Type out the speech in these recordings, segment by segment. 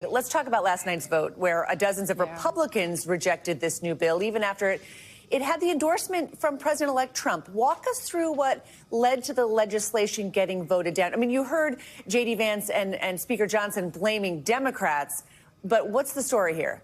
Let's talk about last night's vote, where dozens of Republicans rejected this new bill, even after it had the endorsement from President-elect Trump. Walk us through what led to the legislation getting voted down. I mean, you heard J.D. Vance and Speaker Johnson blaming Democrats, but what's the story here?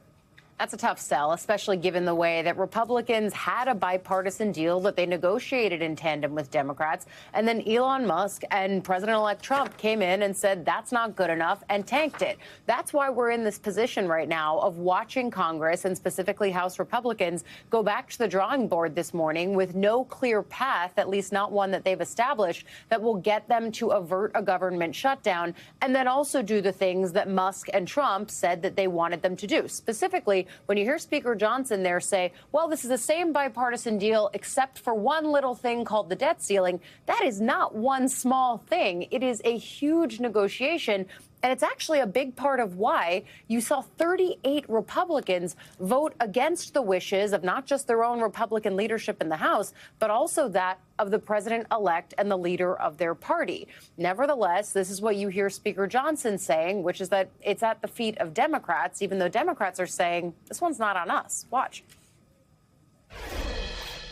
That's a tough sell, especially given the way that Republicans had a bipartisan deal that they negotiated in tandem with Democrats. And then Elon Musk and President-elect Trump came in and said that's not good enough and tanked it. That's why we're in this position right now of watching Congress and specifically House Republicans go back to the drawing board this morning with no clear path, at least not one that they've established, that will get them to avert a government shutdown and then also do the things that Musk and Trump said that they wanted them to do. Specifically, when you hear Speaker Johnson there say, well, this is the same bipartisan deal except for one little thing called the debt ceiling, that is not one small thing. It is a huge negotiation. And it's actually a big part of why you saw 38 Republicans vote against the wishes of not just their own Republican leadership in the House, but also that of the president-elect and the leader of their party. Nevertheless, this is what you hear Speaker Johnson saying, which is that it's at the feet of Democrats, even though Democrats are saying this one's not on us. Watch.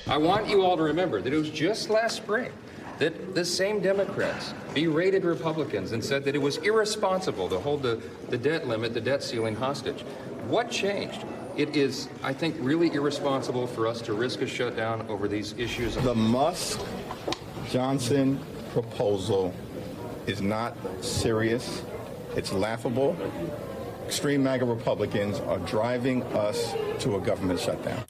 I want you all to remember that it was just last spring that the same Democrats berated Republicans and said that it was irresponsible to hold the debt limit, the debt ceiling hostage. What changed? It is, I think, really irresponsible for us to risk a shutdown over these issues. The Musk-Johnson proposal is not serious. It's laughable. Extreme MAGA Republicans are driving us to a government shutdown.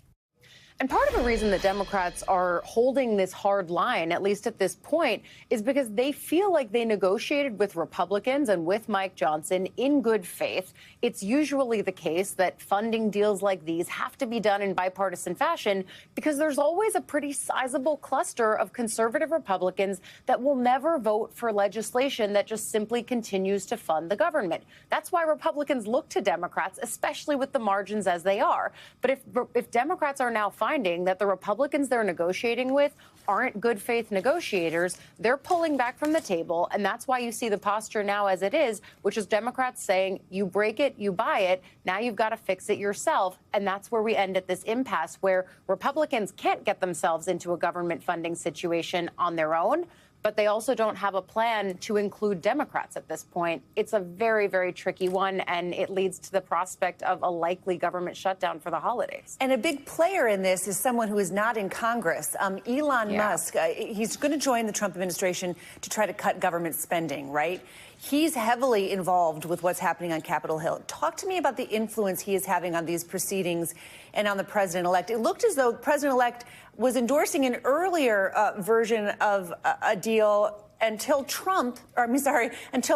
And part of the reason that Democrats are holding this hard line, at least at this point, is because they feel like they negotiated with Republicans and with Mike Johnson in good faith. It's usually the case that funding deals like these have to be done in bipartisan fashion because there's always a pretty sizable cluster of conservative Republicans that will never vote for legislation that just simply continues to fund the government. That's why Republicans look to Democrats, especially with the margins as they are. But if Democrats are now finding that the Republicans they're negotiating with aren't good faith negotiators, they're pulling back from the table. And that's why you see the posture now as it is, which is Democrats saying, you break it, you buy it. Now you've got to fix it yourself. And that's where we end at this impasse where Republicans can't get themselves into a government funding situation on their own, but they also don't have a plan to include Democrats at this point. It's a very, very tricky one, and it leads to the prospect of a likely government shutdown for the holidays. And a big player in this is someone who is not in Congress. Elon Musk, he's going to join the Trump administration to try to cut government spending, right? He's heavily involved with what's happening on Capitol Hill. Talk to me about the influence he is having on these proceedings and on the president-elect. It looked as though the president-elect was endorsing an earlier version of a deal until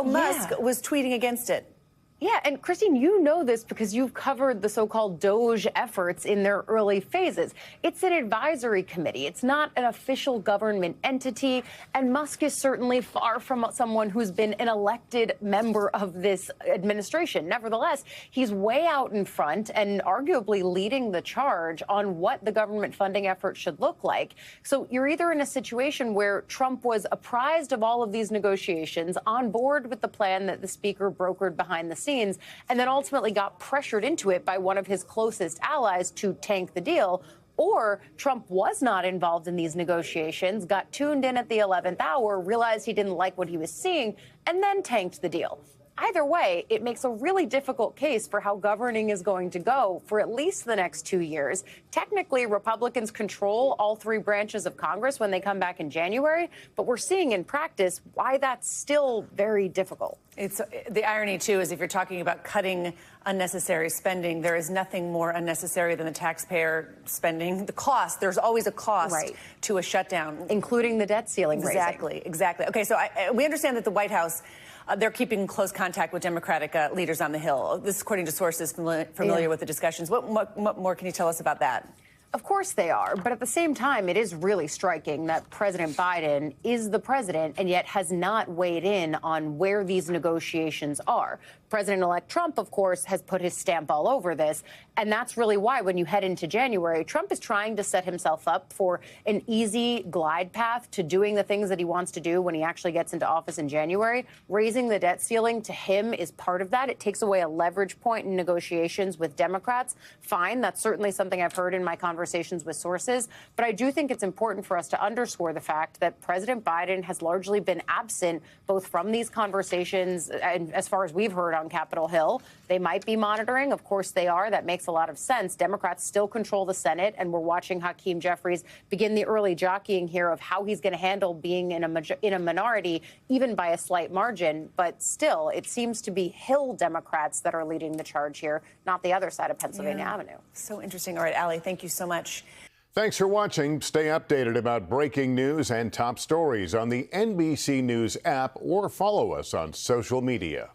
Musk was tweeting against it. Yeah, and Christine, you know this because you've covered the so-called DOGE efforts in their early phases. It's an advisory committee. It's not an official government entity. And Musk is certainly far from someone who's been an elected member of this administration. Nevertheless, he's way out in front and arguably leading the charge on what the government funding effort should look like. So you're either in a situation where Trump was apprised of all of these negotiations, on board with the plan that the speaker brokered behind the scenes, and then ultimately got pressured into it by one of his closest allies to tank the deal, or Trump was not involved in these negotiations, got tuned in at the 11th hour, realized he didn't like what he was seeing, and then tanked the deal. Either way, it makes a really difficult case for how governing is going to go for at least the next 2 years. Technically, Republicans control all three branches of Congress when they come back in January, but we're seeing in practice why that's still very difficult. It's the irony, too, is if you're talking about cutting unnecessary spending, there is nothing more unnecessary than the taxpayer spending. The cost, there's always a cost to a shutdown. Including the debt ceiling raising. Exactly. Okay, so we understand that the White House, they're keeping close contact with Democratic leaders on the Hill. This, according to sources familiar with the discussions. What more can you tell us about that? Of course they are. But at the same time, it is really striking that President Biden is the president and yet has not weighed in on where these negotiations are. President-elect Trump, of course, has put his stamp all over this. And that's really why when you head into January, Trump is trying to set himself up for an easy glide path to doing the things that he wants to do when he actually gets into office in January. Raising the debt ceiling to him is part of that. It takes away a leverage point in negotiations with Democrats. Fine. That's certainly something I've heard in my conversations with sources. But I do think it's important for us to underscore the fact that President Biden has largely been absent both from these conversations and as far as we've heard on Capitol Hill. They might be monitoring. Of course they are. That makes a lot of sense. Democrats still control the Senate, and we're watching Hakeem Jeffries begin the early jockeying here of how he's going to handle being in a minority, even by a slight margin. But still, it seems to be Hill Democrats that are leading the charge here, not the other side of Pennsylvania Avenue. So interesting. All right, Ali, thank you so much. Thanks for watching. Stay updated about breaking news and top stories on the NBC News app or follow us on social media.